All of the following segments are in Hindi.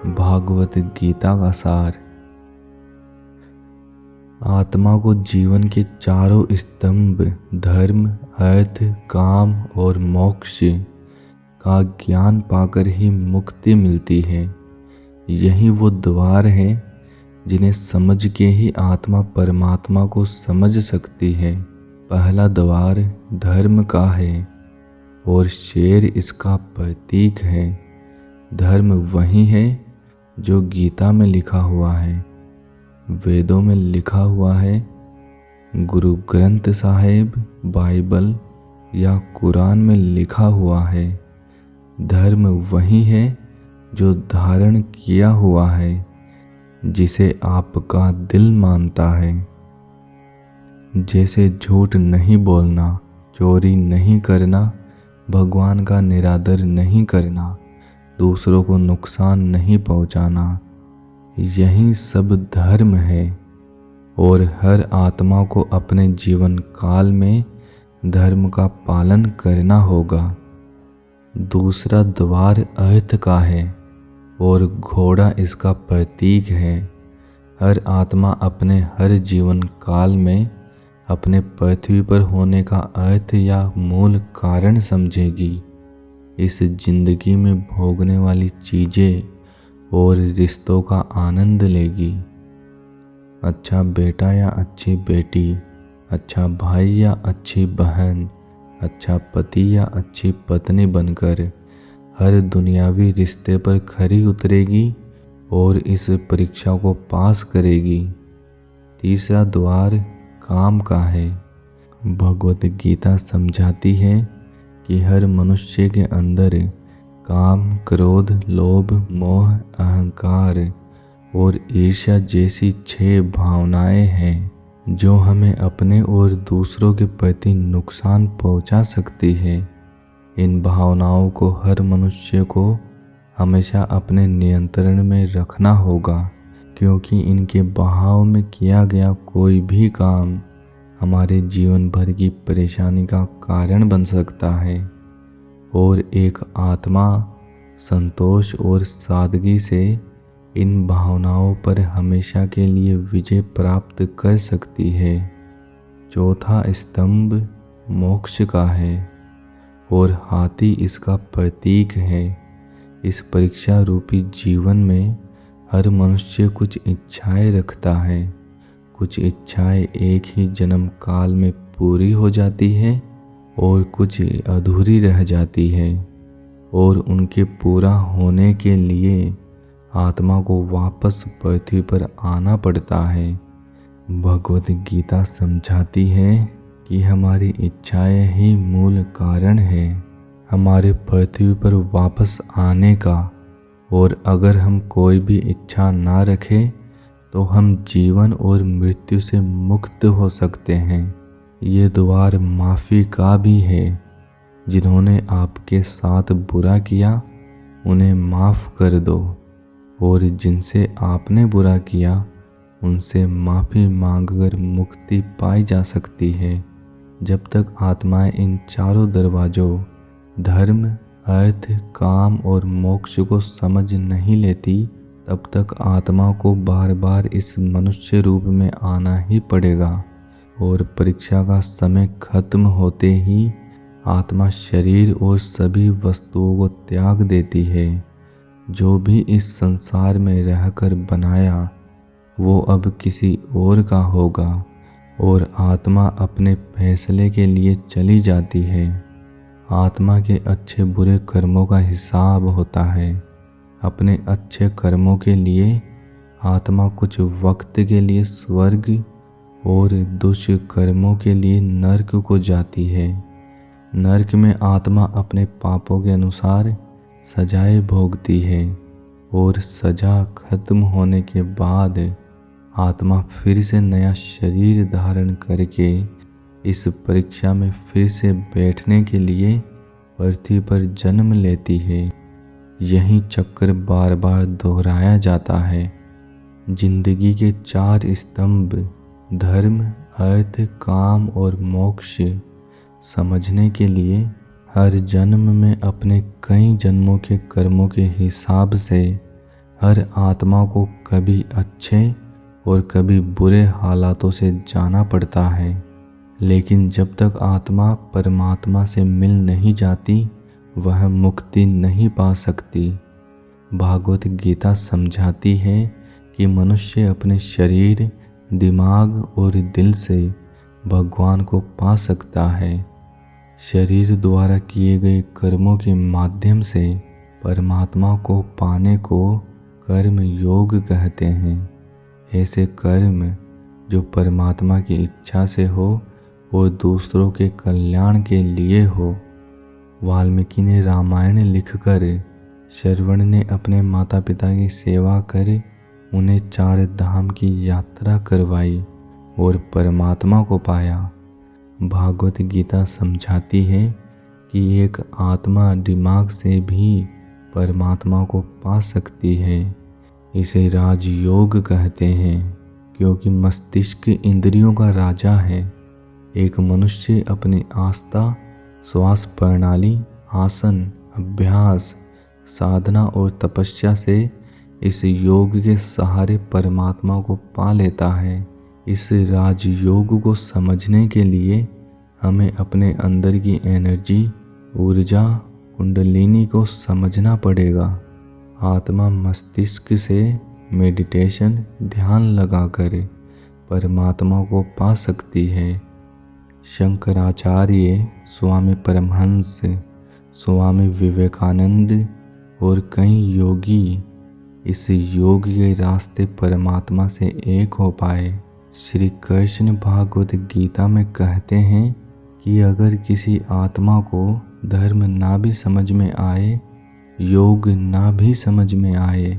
भागवत गीता का सार। आत्मा को जीवन के चारों स्तंभ धर्म, अर्थ, काम और मोक्ष का ज्ञान पाकर ही मुक्ति मिलती है। यही वो द्वार है जिन्हें समझ के ही आत्मा परमात्मा को समझ सकती है। पहला द्वार धर्म का है और शेर इसका प्रतीक है। धर्म वही है जो गीता में लिखा हुआ है, वेदों में लिखा हुआ है, गुरु ग्रंथ साहिब, बाइबल या कुरान में लिखा हुआ है। धर्म वही है जो धारण किया हुआ है, जिसे आपका दिल मानता है। जैसे झूठ नहीं बोलना, चोरी नहीं करना, भगवान का निरादर नहीं करना, दूसरों को नुकसान नहीं पहुंचाना, यही सब धर्म है। और हर आत्मा को अपने जीवन काल में धर्म का पालन करना होगा। दूसरा द्वार अर्थ का है और घोड़ा इसका प्रतीक है। हर आत्मा अपने हर जीवन काल में अपने पृथ्वी पर होने का अर्थ या मूल कारण समझेगी। इस जिंदगी में भोगने वाली चीज़ें और रिश्तों का आनंद लेगी। अच्छा बेटा या अच्छी बेटी, अच्छा भाई या अच्छी बहन, अच्छा पति या अच्छी पत्नी बनकर हर दुनियावी रिश्ते पर खरी उतरेगी और इस परीक्षा को पास करेगी। तीसरा द्वार काम का है। भगवत गीता समझाती है कि हर मनुष्य के अंदर काम, क्रोध, लोभ, मोह, अहंकार और ईर्ष्या जैसी 6 भावनाएं हैं जो हमें अपने और दूसरों के प्रति नुकसान पहुंचा सकती है। इन भावनाओं को हर मनुष्य को हमेशा अपने नियंत्रण में रखना होगा, क्योंकि इनके बहाव में किया गया कोई भी काम हमारे जीवन भर की परेशानी का कारण बन सकता है। और एक आत्मा संतोष और सादगी से इन भावनाओं पर हमेशा के लिए विजय प्राप्त कर सकती है। चौथा स्तंभ मोक्ष का है और हाथी इसका प्रतीक है। इस परीक्षा रूपी जीवन में हर मनुष्य कुछ इच्छाएं रखता है। कुछ इच्छाएं एक ही जन्म काल में पूरी हो जाती है और कुछ अधूरी रह जाती है, और उनके पूरा होने के लिए आत्मा को वापस पृथ्वी पर आना पड़ता है। भगवत गीता समझाती है कि हमारी इच्छाएं ही मूल कारण है हमारे पृथ्वी पर वापस आने का, और अगर हम कोई भी इच्छा ना रखें तो हम जीवन और मृत्यु से मुक्त हो सकते हैं। ये द्वार माफ़ी का भी है। जिन्होंने आपके साथ बुरा किया उन्हें माफ़ कर दो, और जिनसे आपने बुरा किया उनसे माफ़ी मांगकर मुक्ति पाई जा सकती है। जब तक आत्माएं इन चारों दरवाज़ों धर्म, अर्थ, काम और मोक्ष को समझ नहीं लेती, तब तक आत्मा को बार बार इस मनुष्य रूप में आना ही पड़ेगा। और परीक्षा का समय खत्म होते ही आत्मा शरीर और सभी वस्तुओं को त्याग देती है। जो भी इस संसार में रहकर बनाया वो अब किसी और का होगा, और आत्मा अपने फैसले के लिए चली जाती है। आत्मा के अच्छे बुरे कर्मों का हिसाब होता है। अपने अच्छे कर्मों के लिए आत्मा कुछ वक्त के लिए स्वर्ग और दुष्कर्मों के लिए नरक को जाती है। नरक में आत्मा अपने पापों के अनुसार सजाएं भोगती है, और सजा खत्म होने के बाद आत्मा फिर से नया शरीर धारण करके इस परीक्षा में फिर से बैठने के लिए पृथ्वी पर जन्म लेती है। यही चक्र बार बार दोहराया जाता है। जिंदगी के 4 स्तंभ धर्म, अर्थ, काम और मोक्ष समझने के लिए हर जन्म में अपने कई जन्मों के कर्मों के हिसाब से हर आत्मा को कभी अच्छे और कभी बुरे हालातों से जाना पड़ता है, लेकिन जब तक आत्मा परमात्मा से मिल नहीं जाती वह मुक्ति नहीं पा सकती। भागवत गीता समझाती है कि मनुष्य अपने शरीर, दिमाग और दिल से भगवान को पा सकता है। शरीर द्वारा किए गए कर्मों के माध्यम से परमात्मा को पाने को कर्म योग कहते हैं। ऐसे कर्म जो परमात्मा की इच्छा से हो और दूसरों के कल्याण के लिए हो। वाल्मीकि ने रामायण लिखकर श्रवण ने अपने माता पिता की सेवा कर उन्हें 4 धाम की यात्रा करवाई और परमात्मा को पाया। भागवत गीता समझाती है कि एक आत्मा दिमाग से भी परमात्मा को पा सकती है। इसे राजयोग कहते हैं क्योंकि मस्तिष्क इंद्रियों का राजा है। एक मनुष्य अपनी आस्था, श्वास प्रणाली, आसन, अभ्यास, साधना और तपस्या से इस योग के सहारे परमात्मा को पा लेता है। इस राजयोग को समझने के लिए हमें अपने अंदर की एनर्जी, ऊर्जा, कुंडलिनी को समझना पड़ेगा। आत्मा मस्तिष्क से मेडिटेशन, ध्यान लगाकर परमात्मा को पा सकती है। शंकराचार्य, स्वामी परमहंस, स्वामी विवेकानंद और कई योगी इस योग के रास्ते परमात्मा से एक हो पाए। श्री कृष्ण भागवत गीता में कहते हैं कि अगर किसी आत्मा को धर्म ना भी समझ में आए, योग ना भी समझ में आए,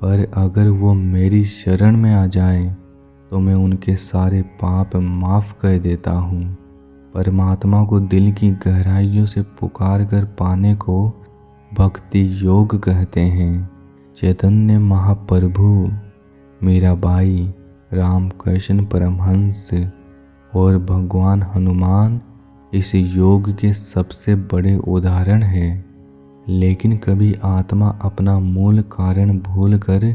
पर अगर वो मेरी शरण में आ जाए तो मैं उनके सारे पाप माफ़ कर देता हूँ। परमात्मा को दिल की गहराइयों से पुकार कर पाने को भक्ति योग कहते हैं। चैतन्य महाप्रभु, मीराबाई, रामकृष्ण परमहंस और भगवान हनुमान इस योग के सबसे बड़े उदाहरण हैं। लेकिन कभी आत्मा अपना मूल कारण भूलकर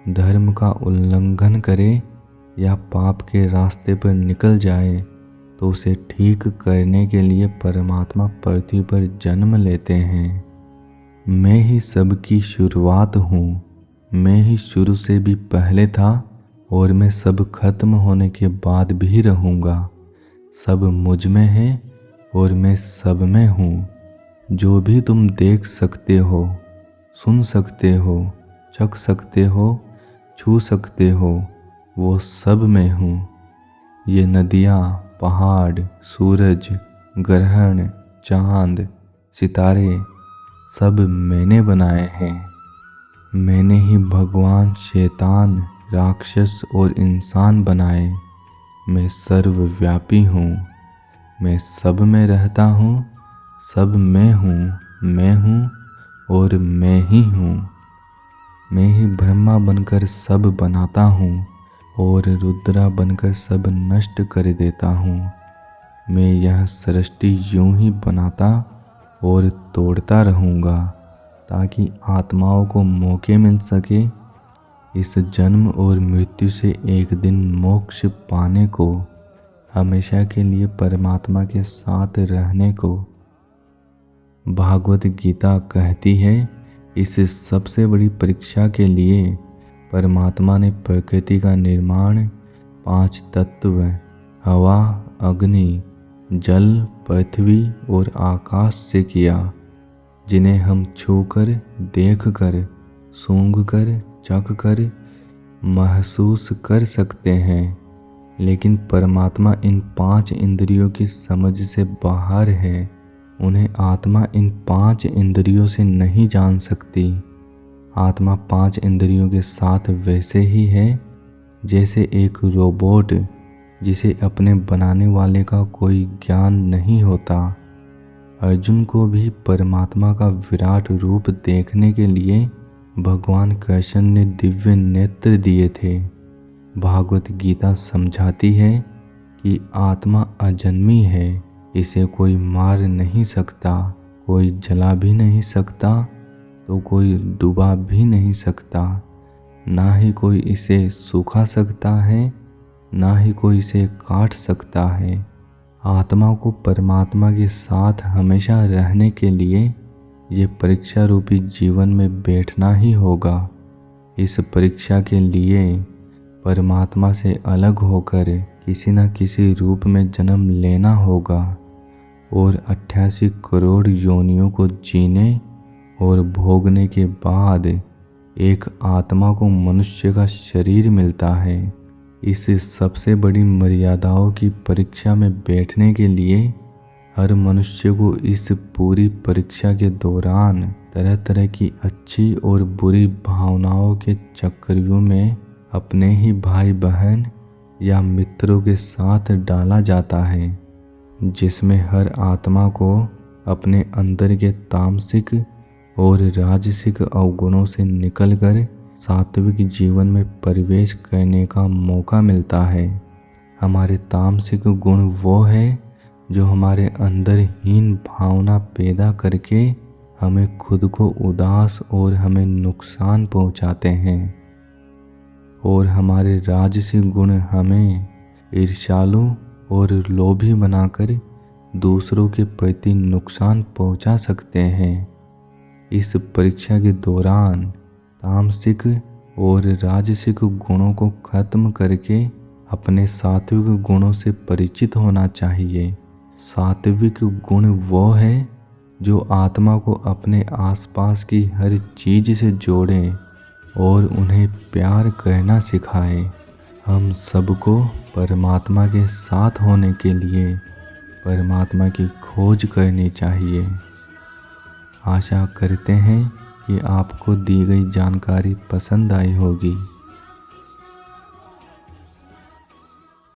धर्म का उल्लंघन करे या पाप के रास्ते पर निकल जाए तो उसे ठीक करने के लिए परमात्मा पृथ्वी पर जन्म लेते हैं। मैं ही सबकी शुरुआत हूँ, मैं ही शुरू से भी पहले था और मैं सब खत्म होने के बाद भी रहूँगा। सब मुझ में है और मैं सब में हूँ। जो भी तुम देख सकते हो, सुन सकते हो, चख सकते हो, छू सकते हो, वो सब में हूँ। ये नदियाँ, पहाड़, सूरज, ग्रहण, चाँद, सितारे सब मैंने बनाए हैं। मैंने ही भगवान, शैतान, राक्षस और इंसान बनाए। मैं सर्वव्यापी हूँ। मैं सब में रहता हूँ, सब मैं हूँ और मैं ही हूँ। मैं ही ब्रह्मा बनकर सब बनाता हूँ और रुद्रा बनकर सब नष्ट कर देता हूँ। मैं यह सृष्टि यूं ही बनाता और तोड़ता रहूँगा ताकि आत्माओं को मौके मिल सके इस जन्म और मृत्यु से एक दिन मोक्ष पाने को, हमेशा के लिए परमात्मा के साथ रहने को। भागवत गीता कहती है इस सबसे बड़ी परीक्षा के लिए परमात्मा ने प्रकृति का निर्माण 5 तत्व हवा, अग्नि, जल, पृथ्वी और आकाश से किया, जिन्हें हम छूकर, देखकर, सूंघकर, चखकर महसूस कर सकते हैं। लेकिन परमात्मा इन 5 इंद्रियों की समझ से बाहर है। उन्हें आत्मा इन 5 इंद्रियों से नहीं जान सकती। आत्मा 5 इंद्रियों के साथ वैसे ही है जैसे एक रोबोट जिसे अपने बनाने वाले का कोई ज्ञान नहीं होता। अर्जुन को भी परमात्मा का विराट रूप देखने के लिए भगवान कृष्ण ने दिव्य नेत्र दिए थे। भागवत गीता समझाती है कि आत्मा अजन्मी है, इसे कोई मार नहीं सकता, कोई जला भी नहीं सकता, तो कोई डुबा भी नहीं सकता। ना ही कोई इसे सुखा सकता है, ना ही कोई इसे काट सकता है। आत्मा को परमात्मा के साथ हमेशा रहने के लिए ये परीक्षा रूपी जीवन में बैठना ही होगा। इस परीक्षा के लिए परमात्मा से अलग होकर किसी न किसी रूप में जन्म लेना होगा और 88 करोड़ योनियों को जीने और भोगने के बाद एक आत्मा को मनुष्य का शरीर मिलता है। इस सबसे बड़ी मर्यादाओं की परीक्षा में बैठने के लिए हर मनुष्य को इस पूरी परीक्षा के दौरान तरह तरह की अच्छी और बुरी भावनाओं के चक्रव्यूह में अपने ही भाई बहन या मित्रों के साथ डाला जाता है, जिसमें हर आत्मा को अपने अंदर के तामसिक और राजसिक अवगुणों से निकलकर सात्विक जीवन में प्रवेश करने का मौका मिलता है। हमारे तामसिक गुण वो है जो हमारे अंदर हीन भावना पैदा करके हमें खुद को उदास और हमें नुकसान पहुंचाते हैं, और हमारे राजसिक गुण हमें ईर्ष्यालु और लोभी बनाकर दूसरों के प्रति नुकसान पहुंचा सकते हैं। इस परीक्षा के दौरान तामसिक और राजसिक गुणों को खत्म करके अपने सात्विक गुणों से परिचित होना चाहिए। सात्विक गुण वो है जो आत्मा को अपने आसपास की हर चीज से जोड़े और उन्हें प्यार करना सिखाए। हम सबको परमात्मा के साथ होने के लिए परमात्मा की खोज करनी चाहिए। आशा करते हैं कि आपको दी गई जानकारी पसंद आई होगी।